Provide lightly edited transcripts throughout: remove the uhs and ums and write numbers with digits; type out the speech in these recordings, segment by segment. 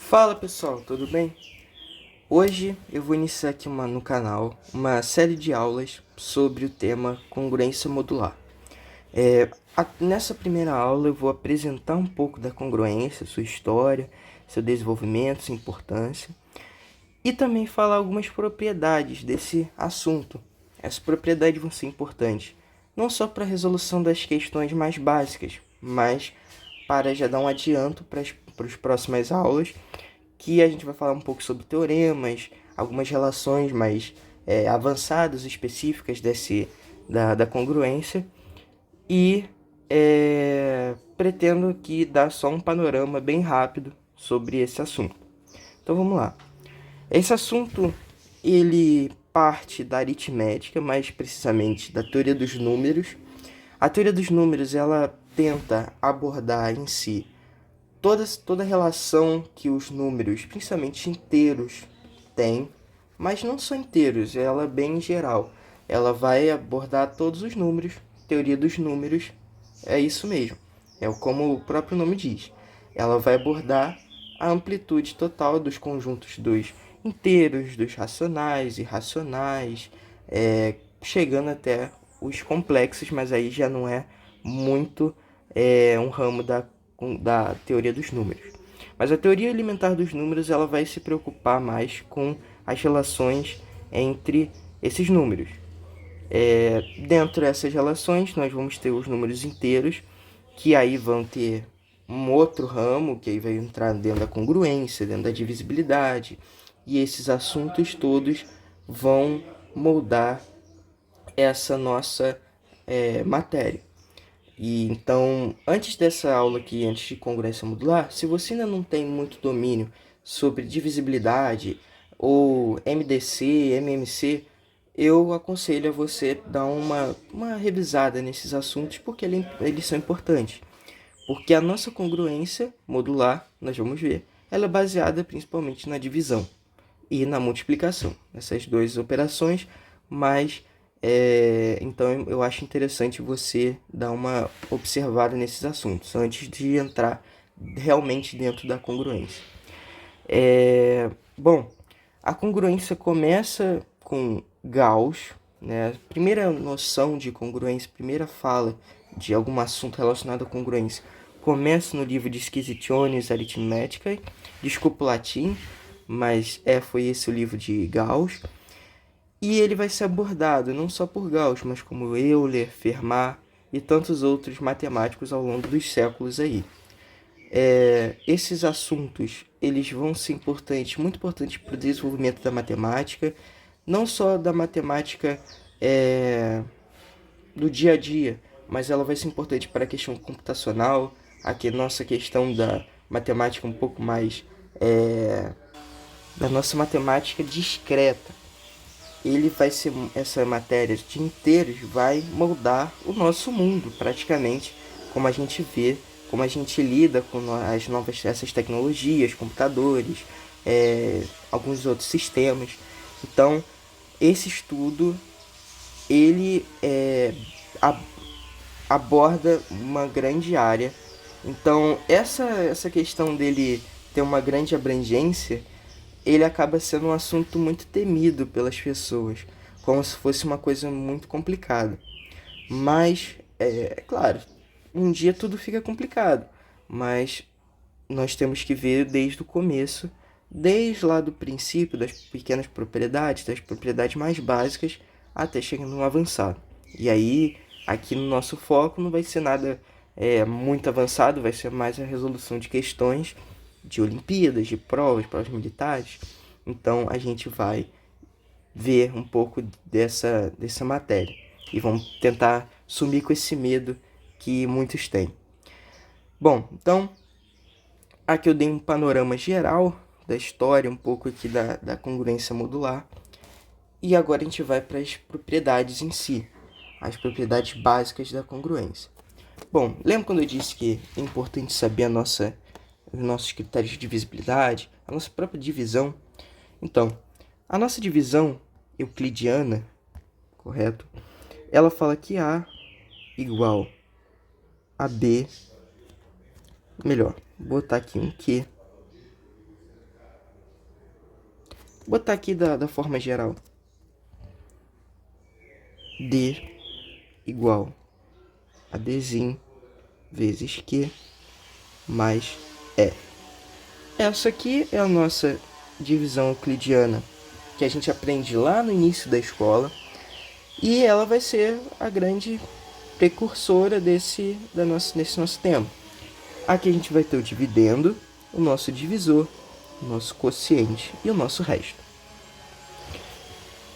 Fala pessoal, tudo bem? Hoje eu vou iniciar aqui no canal uma série de aulas sobre o tema congruência modular. Nessa primeira aula eu vou apresentar um pouco da congruência, sua história, seu desenvolvimento, sua importância e também falar algumas propriedades desse assunto. Essas propriedades vão ser importantes não só para a resolução das questões mais básicas, mas para já dar um adianto para as próximas aulas que a gente vai falar um pouco sobre teoremas, algumas relações mais avançadas, específicas da congruência, e pretendo que dar só um panorama bem rápido sobre esse assunto. Então vamos lá. Esse assunto ele parte da aritmética, mais precisamente da teoria dos números. A teoria dos números ela tenta abordar em si toda relação que os números, principalmente inteiros, têm, mas não só inteiros, ela é bem geral. Ela vai abordar todos os números, teoria dos números, é isso mesmo. É como o próprio nome diz. Ela vai abordar a amplitude total dos conjuntos dos inteiros, dos racionais, irracionais, chegando até os complexos, mas aí já não é muito um ramo da teoria dos números. Mas a teoria elementar dos números ela vai se preocupar mais com as relações entre esses números. Dentro dessas relações, nós vamos ter os números inteiros, que aí vão ter um outro ramo, que aí vai entrar dentro da congruência, dentro da divisibilidade, e esses assuntos todos vão moldar essa nossa matéria. E então, antes dessa aula aqui, antes de congruência modular, se você ainda não tem muito domínio sobre divisibilidade ou MDC, MMC, eu aconselho a você dar uma revisada nesses assuntos porque eles são importantes. Porque a nossa congruência modular, nós vamos ver, ela é baseada principalmente na divisão e na multiplicação, essas duas operações, mas então eu acho interessante você dar uma observada nesses assuntos antes de entrar realmente dentro da congruência. Bom, a congruência começa com Gauss, né? A primeira noção de congruência, primeira fala de algum assunto relacionado à congruência, começa no livro de Squisitiones Arithmeticae, desculpa o latim, mas foi esse o livro de Gauss. E ele vai ser abordado não só por Gauss, mas como Euler, Fermat e tantos outros matemáticos ao longo dos séculos aí. Esses assuntos eles vão ser importantes, muito importantes para o desenvolvimento da matemática, não só da matemática do dia a dia, mas ela vai ser importante para a questão computacional, aqui nossa questão da matemática um pouco mais da nossa matemática discreta. Ele vai ser essa matéria de inteiros vai moldar o nosso mundo praticamente, como a gente vê, como a gente lida com essas tecnologias, computadores, alguns outros sistemas. Então esse estudo ele aborda uma grande área. Então essa questão dele ter uma grande abrangência, ele acaba sendo um assunto muito temido pelas pessoas, como se fosse uma coisa muito complicada. Mas, claro, um dia tudo fica complicado, mas nós temos que ver desde o começo, desde lá do princípio das pequenas propriedades, das propriedades mais básicas, até chegando no avançado. E aí, aqui no nosso foco não vai ser nada muito avançado, vai ser mais a resolução de questões de Olimpíadas, de provas militares. Então a gente vai ver um pouco dessa matéria e vamos tentar sumir com esse medo que muitos têm. Bom, então aqui eu dei um panorama geral da história, um pouco aqui da congruência modular. E agora a gente vai para as propriedades em si, as propriedades básicas da congruência. Bom, lembra quando eu disse que é importante saber os nossos critérios de divisibilidade, a nossa própria divisão? Então, a nossa divisão euclidiana, correto? Ela fala que A igual a B, melhor, vou botar aqui um Q botar aqui da forma geral. D igual a Dzinho vezes Q mais E. Essa aqui é a nossa divisão euclidiana que a gente aprende lá no início da escola. E ela vai ser a grande precursora desse nosso tema. Aqui a gente vai ter o dividendo, o nosso divisor, o nosso quociente e o nosso resto.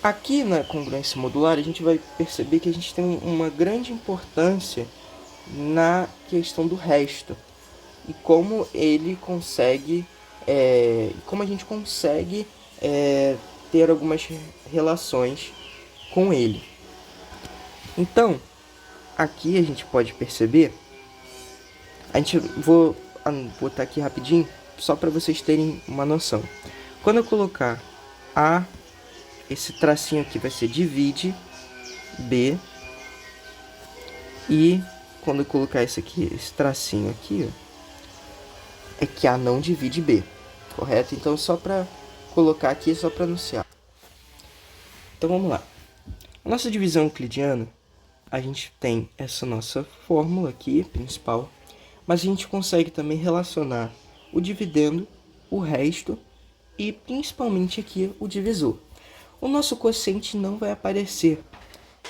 Aqui na congruência modular a gente vai perceber que a gente tem uma grande importância na questão do resto e como ele consegue, como a gente consegue ter algumas relações com ele. Então, aqui a gente pode perceber, vou botar aqui rapidinho, só para vocês terem uma noção. Quando eu colocar A, esse tracinho aqui vai ser divide B, e quando eu colocar esse tracinho aqui, ó, é que A não divide B, correto? Então, só para colocar aqui, só para anunciar. Então, vamos lá. A nossa divisão euclidiana, a gente tem essa nossa fórmula aqui, principal, mas a gente consegue também relacionar o dividendo, o resto e principalmente aqui o divisor. O nosso quociente não vai aparecer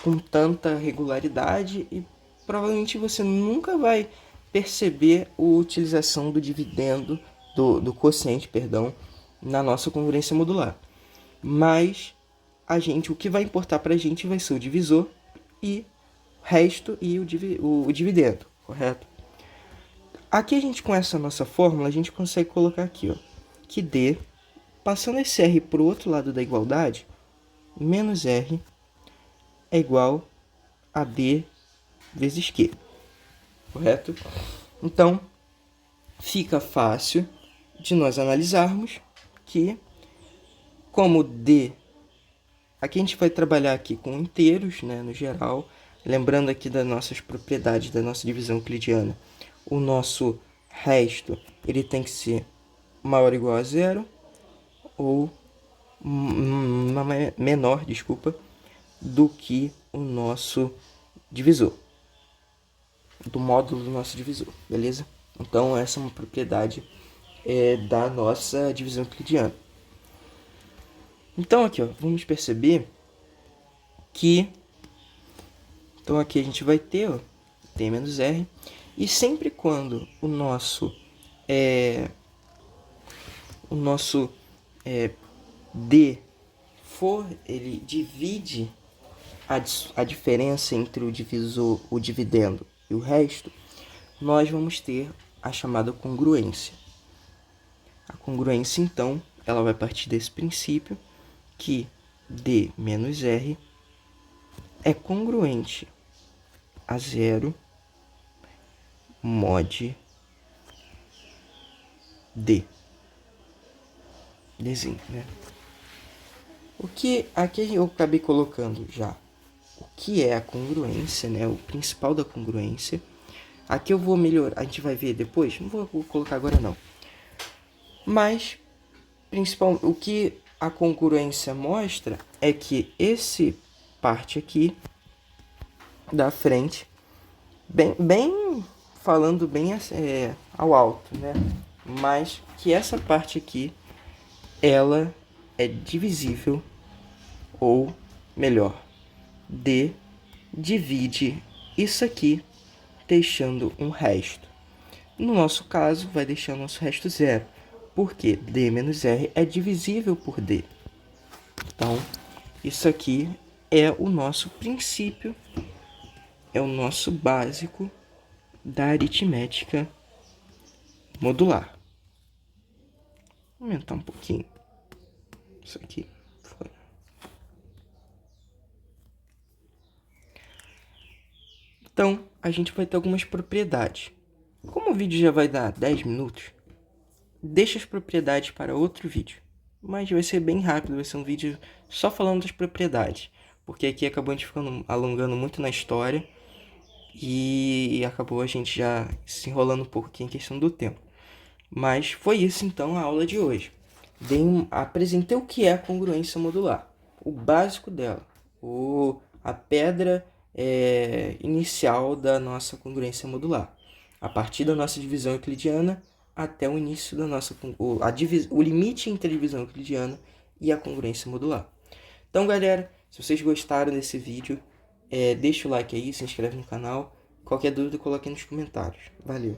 com tanta regularidade e provavelmente você nunca vai perceber a utilização do dividendo, do quociente, perdão, na nossa congruência modular. Mas o que vai importar para a gente vai ser o divisor e o resto e o dividendo, correto? Aqui a gente, com essa nossa fórmula, a gente consegue colocar aqui, ó, que D, passando esse R para o outro lado da igualdade, menos R é igual a D vezes Q, correto? Então, fica fácil de nós analisarmos que, como D, aqui a gente vai trabalhar aqui com inteiros, né, no geral, lembrando aqui das nossas propriedades da nossa divisão euclidiana. O nosso resto ele tem que ser maior ou igual a zero ou menor, do que o nosso divisor, do módulo do nosso divisor, beleza? Então essa é uma propriedade da nossa divisão euclidiana. Então aqui, ó, vamos perceber que então aqui a gente vai ter, ó, T menos R, e sempre quando o nosso D ele divide a diferença entre o divisor, o dividendo e o resto, nós vamos ter a chamada congruência. A congruência, então, ela vai partir desse princípio que D menos R é congruente a zero mod D. Dzinho, né? O que aqui eu acabei colocando já o que é a congruência, né? O principal da congruência. Aqui eu vou melhorar, a gente vai ver depois, não vou colocar agora não. Mas o que a congruência mostra é que esse parte aqui da frente, bem falando bem ao alto, né? Mas que essa parte aqui, ela é divisível, ou melhor, D divide isso aqui, deixando um resto. No nosso caso, vai deixar o nosso resto zero, porque D menos R é divisível por D. Então, isso aqui é o nosso princípio, é o nosso básico da aritmética modular. Vou aumentar um pouquinho. Isso aqui foi. Então, a gente vai ter algumas propriedades. Como o vídeo já vai dar 10 minutos, deixa as propriedades para outro vídeo. Mas vai ser bem rápido, vai ser um vídeo só falando das propriedades. Porque aqui acabou a gente ficando alongando muito na história. E acabou a gente já se enrolando um pouco aqui em questão do tempo. Mas foi isso então a aula de hoje. apresentei o que é a congruência modular, o básico dela, a pedra inicial da nossa congruência modular, a partir da nossa divisão euclidiana até o início da nossa o limite entre a divisão euclidiana e a congruência modular. Então, galera, se vocês gostaram desse vídeo, deixa o like aí, se inscreve no canal. Qualquer dúvida, coloque nos comentários. Valeu!